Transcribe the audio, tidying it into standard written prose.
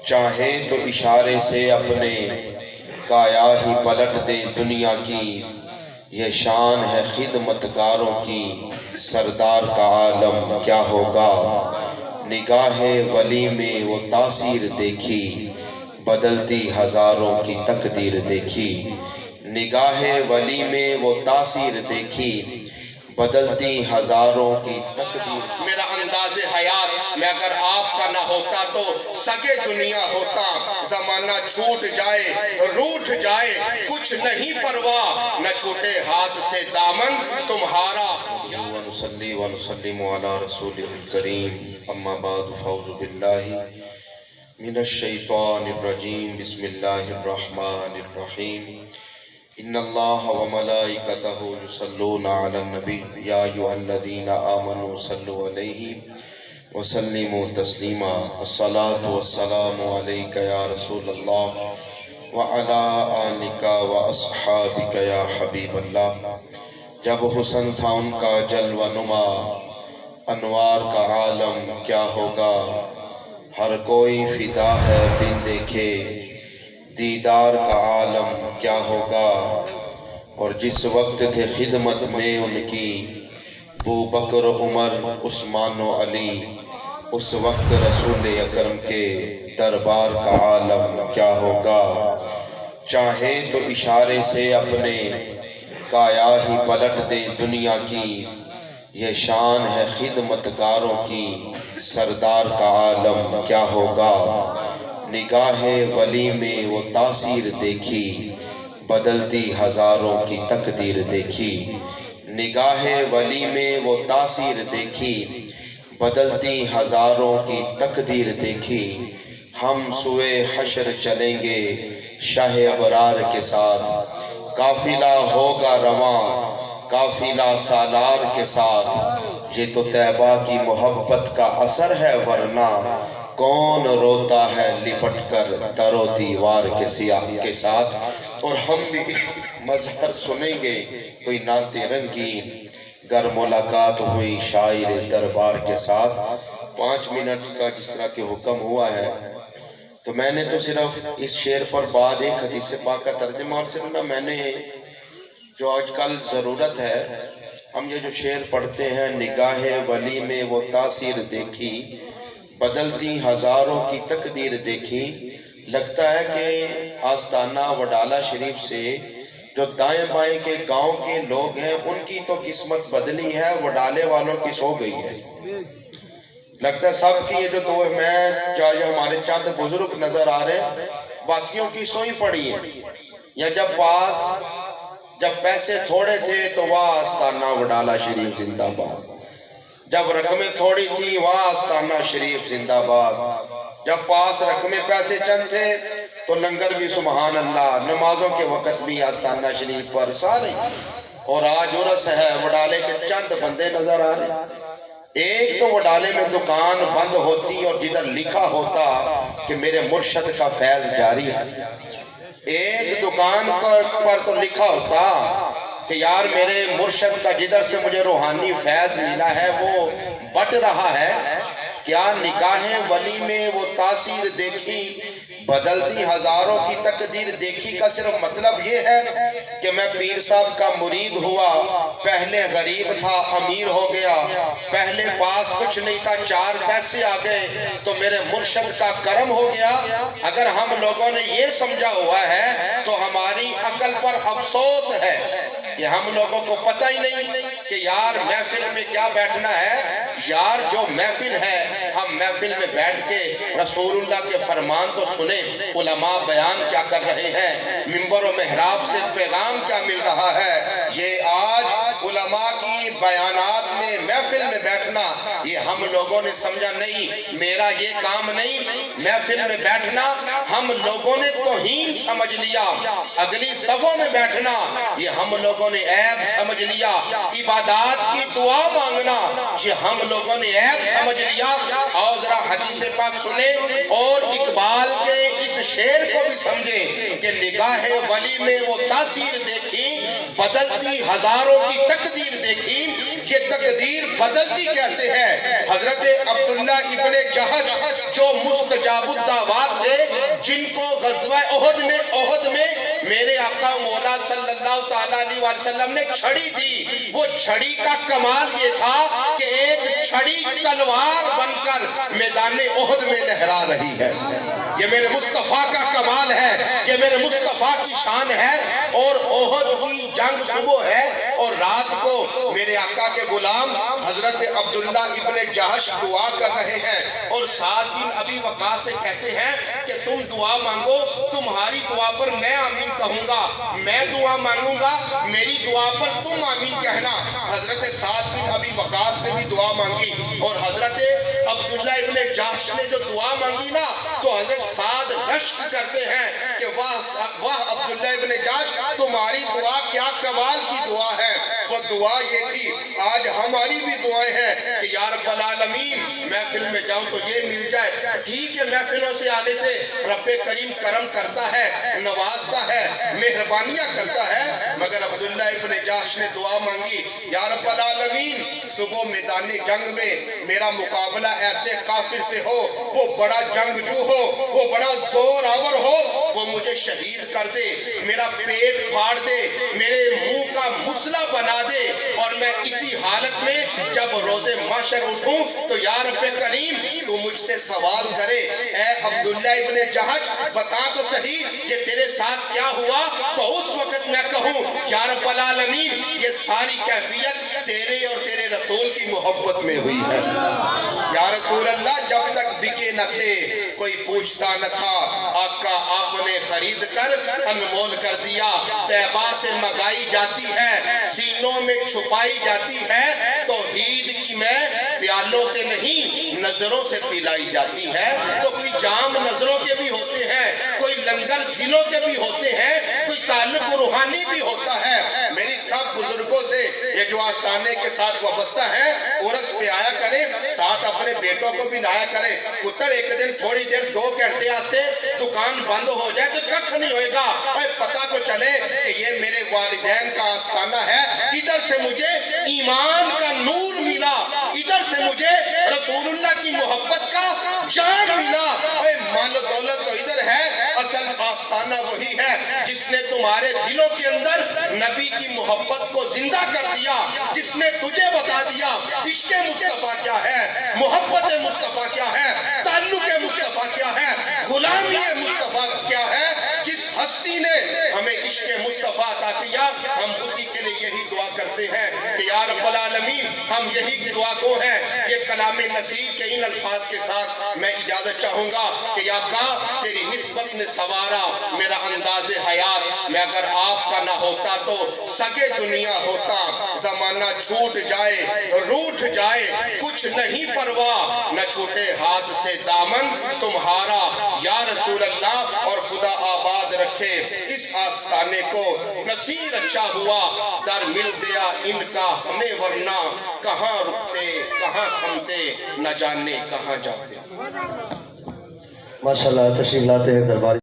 چاہے تو اشارے سے اپنے کایا ہی پلٹ دے دنیا کی، یہ شان ہے خدمتگاروں کی، سردار کا عالم کیا ہوگا۔ نگاہ ولی میں وہ تاثیر دیکھی، بدلتی ہزاروں کی تقدیر دیکھی۔ نگاہ ولی میں وہ تاثیر دیکھی، بدلتی ہزاروں کی تقدیر۔ میرا انداز حیات میں اگر آپ کا نہ ہوتا تو سگے دنیا ہوتا۔ زمانہ چھوٹ جائے روٹھ جائے کچھ نہیں پرواہ، نہ چھوٹے ہاتھ سے دامن تمہارا۔ ونصلی ونسلم علی رسولہ الکریم، اما بعد فاعوذ باللہ من الشیطان الرجیم، بسم اللہ الرحمن الرحیم۔ ان اللہ وملائکتہ یصلون علی النبی یا ایھا الذین آمنوا صلوا علیہ وسلموا تسلیما۔ الصلاۃ والسلام علیک یا رسول اللہ وعلی آلک واصحابک یا حبیب اللہ۔ جب حسن تھا ان کا جلوہ نما، انوار کا عالم کیا ہوگا۔ ہر کوئی فدا ہے بن دیکھے، دیدار کا عالم کیا ہوگا۔ اور جس وقت تھے خدمت میں ان کی ابوبکر عمر عثمان و علی، اس وقت رسول اکرم کے دربار کا عالم کیا ہوگا۔ چاہے تو اشارے سے اپنے کایا ہی پلٹ دے دنیا کی، یہ شان ہے خدمتگاروں کی، سردار کا عالم کیا ہوگا۔ نگاہ ولی میں وہ تاثیر دیکھی، بدلتی ہزاروں کی تقدیر دیکھی۔ نگاہ ولی میں وہ تاثیر دیکھی، بدلتی ہزاروں کی تقدیر دیکھی۔ ہم سوئے حشر چلیں گے شاہ ابرار کے ساتھ، قافلہ ہوگا رواں قافلہ سالار کے ساتھ۔ یہ تو طیبہ کی محبت کا اثر ہے، ورنہ کون روتا ہے لپٹ کر در و دیوار کے سیاہ کے ساتھ۔ اور ہم بھی مظہر سنیں گے کوئی نعت رنگین، گر ملاقات ہوئی شاعر دربار کے ساتھ۔ 5 منٹ کا جس طرح کہ حکم ہوا ہے، تو میں نے تو صرف اس شعر پر بعد ایک حدیث پاک کا ترجمہ، اور صرف نہ میں نے جو آج کل ضرورت ہے، ہم یہ جو شعر پڑھتے ہیں، نگاہ ولی میں وہ تاثیر دیکھی، بدلتی ہزاروں کی تقدیر دیکھی۔ لگتا ہے کہ آستانہ وڈالہ شریف سے جو دائیں بائیں کے گاؤں کے لوگ ہیں، ان کی تو قسمت بدلی ہے، وڈالے والوں کی سو گئی ہے۔ لگتا ہے سب کی یہ جو دو میں چاہے ہمارے چند بزرگ نظر آ رہے ہیں، باقیوں کی سوئی پڑی ہے۔ یا جب پیسے تھوڑے تھے تو واہ آستانہ وڈالہ شریف زندہ باد، جب رقمیں تھوڑی تھی واہ آستانہ شریف زندہ باد، جب پاس رقمیں پیسے چند تھے تو لنگر بھی سبحان اللہ، نمازوں کے وقت بھی آستانہ شریف پر سارے۔ اور آج عرس ہے، وڈالے کے چند بندے نظر آ رہے ہیں۔ ایک تو وڈالے میں دکان بند ہوتی اور جدھر لکھا ہوتا کہ میرے مرشد کا فیض جاری ہے، ایک دکان پر تو لکھا ہوتا کہ یار میرے مرشد کا جدھر سے مجھے روحانی فیض ملا ہے وہ بٹ رہا ہے۔ کیا نگاہ ولی میں وہ تاثیر دیکھی، بدلتی ہزاروں کی تقدیر دیکھی کا صرف مطلب یہ ہے کہ میں پیر صاحب کا مرید ہوا، پہلے غریب تھا امیر ہو گیا، پہلے پاس کچھ نہیں تھا 4 پیسے آ گئے تو میرے مرشد کا کرم ہو گیا۔ اگر ہم لوگوں نے یہ سمجھا ہوا ہے تو ہماری عقل پر افسوس ہے کہ ہم لوگوں کو پتہ ہی نہیں کہ یار محفل میں کیا بیٹھنا ہے۔ یار جو محفل ہے، ہم محفل میں بیٹھ کے رسول اللہ کے فرمان تو سنیں، علماء بیان کیا کر رہے ہیں، منبر و محراب سے پیغام کیا مل رہا ہے۔ یہ آج علماء کی بیانات میں محفل میں بیٹھنا یہ ہم لوگوں نے سمجھا نہیں، میرا یہ کام نہیں۔ محفل میں بیٹھنا ہم لوگوں نے توہین سمجھ لیا، اگلی صفوں میں بیٹھنا یہ ہم لوگوں نے عیب سمجھ لیا، عبادات کی دعا مانگنا یہ ہم لوگوں نے عیب سمجھ لیا۔ اور ذرا حدیث پاک سنیں اور اقبال کے اس شعر کو بھی سمجھیں کہ نگاہ ولی میں وہ تاثیر دیکھی، بدلتی ہزاروں کی تقدیر دیکھی۔ یہ تقدیر بدلتی کیسے ہے؟ حضرت عبداللہ ابن جہش جو مستجاب الدعوات تھے، احد میں میرے آقا مولا صلی اللہ تعالیٰ علیہ وسلم نے چھڑی دی. وہ چھڑی کا کمال یہ تھا کہ ایک چھڑی تلوار بن کر میدان احد میں لہرا رہی ہے. یہ میرے مصطفیٰ کا کمال ہے, یہ میرے مصطفیٰ کی شان ہے. اور احد کی جنگ صبح ہے اور رات کو میرے آقا کے غلام حضرت عبداللہ ابن جہش دعا کر رہے ہیں اور سعد بن ابی وقاص سے کہتے ہیں کہ تم دعا مانگو, تمہاری دعا پر میں آمین کہوں گا, میں دعا مانگوں گا, میری دعا پر تم آمین کہنا. حضرت سعد بن ابی وقاص نے بھی دعا مانگی اور حضرت عبداللہ ابن جہش نے جو دعا مانگی نا تو حضرت سعد رشک کرتے ہیں کہ واہ عبداللہ ابن جہش, تمہاری دعا کیا کمال کی دعا ہے. وہ دعا یہ تھی, آج ہماری بھی دعائیں ہیں کہ یا رب العالمین محفل میں جاؤں تو یہ مل جائے. ٹھیک ہے, محفلوں سے آنے سے رب کریم کرم کرتا ہے, نوازتا ہے, مہربانیاں کرتا ہے, مگر عبداللہ ابن جہش نے دعا مانگی یا رب العالمین صبح میدان جنگ میں میرا مقابلہ ایسے کافر سے ہو, وہ بڑا جنگجو ہو, وہ بڑا زور آور ہو, وہ مجھے شہید کر دے, میرا پیٹ پھاڑ دے, میرے منہ کا مسلح بنا دے, اور میں اسی حالت میں جب روز محشر اٹھوں تو یا رب کریم تو مجھ سے سوال کرے, اے عبداللہ ابن جہش بتا تو صحیح کہ تیرے ساتھ کیا ہوا, تو اس وقت میں کہوں یا رب العالمین یہ ساری کیفیت تیرے اور تیرے رسول کی محبت میں ہوئی ہے. یا رسول اللہ جب تک بکے نہ تھے کوئی پوچھتا نہ تھا, آقا آپ نے خرید کر انمول کر دیا. طیبہ سے منگائی جاتی ہے, سینوں میں چھپائی جاتی ہے, توحید کی میں پیالوں سے نہیں نظروں سے پلائی جاتی ہے. تو کوئی جام نظروں کے بھی ہوتے ہیں, کوئی لنگر دلوں کے بھی ہوتے ہیں, کوئی تعلق روحانی بھی ہوتا ہے. میری سب بزرگوں سے یہ جو آستانے کے ساتھ وابستہ ہیں عرس پہ آیا کریں, ساتھ اپنے بیٹوں کو بھی لایا کریں. پتر ایک دن تھوڑی دیر 2 گھنٹے سے دکان بند ہو جائے تو کچھ نہیں ہوئے گا, اور پتہ تو چلے کہ یہ میرے والدین کا آستانہ ہے. ادھر سے مجھے ایمان کا نور ملا, ادھر سے مجھے رسول اللہ کی محبت کا جان ملا. اور مال و دولت تو ادھر ہے, اصل آستانہ وہی ہے جس نے تمہارے دلوں کے اندر نبی کی محبت کو زندہ کر دیا, جس نے تجھے بتا دیا عشق مصطفیٰ کیا ہے, محبت مصطفیٰ کیا ہے, تعلق مصطفیٰ کیا ہے, غلامی مصطفیٰ کیا ہے. جس ہستی نے ہمیں عشق مصطفیٰ عطا کیا ہم اسی کے لیے یہی دعا کرتے ہیں کہ یا رب العالمین ہم یہی دعا گو ہیں. یہ کلام نصیر کے ان الفاظ کے ساتھ میں اجازت چاہوں گا کہ یا آقا تیری نسبت نے سوارا میرا انداز حیات, میں اگر آپ کا نہ ہوتا تو سگے دنیا ہوتا. زمانہ چھوٹ جائے روٹھ جائے کچھ نہیں پرواہ, نہ چھوٹے ہاتھ سے دامن تمہارا یا رسول اللہ. اور خدا آباد رکھے اس آستانے کو, نصیر اچھا ہوا در مل گیا ان کا ہمیں, ورنہ کہاں رکتے کہاں تھمتے نہ جانے کہاں جاتے. ماشاءاللہ تشریف لاتے ہیں درباری.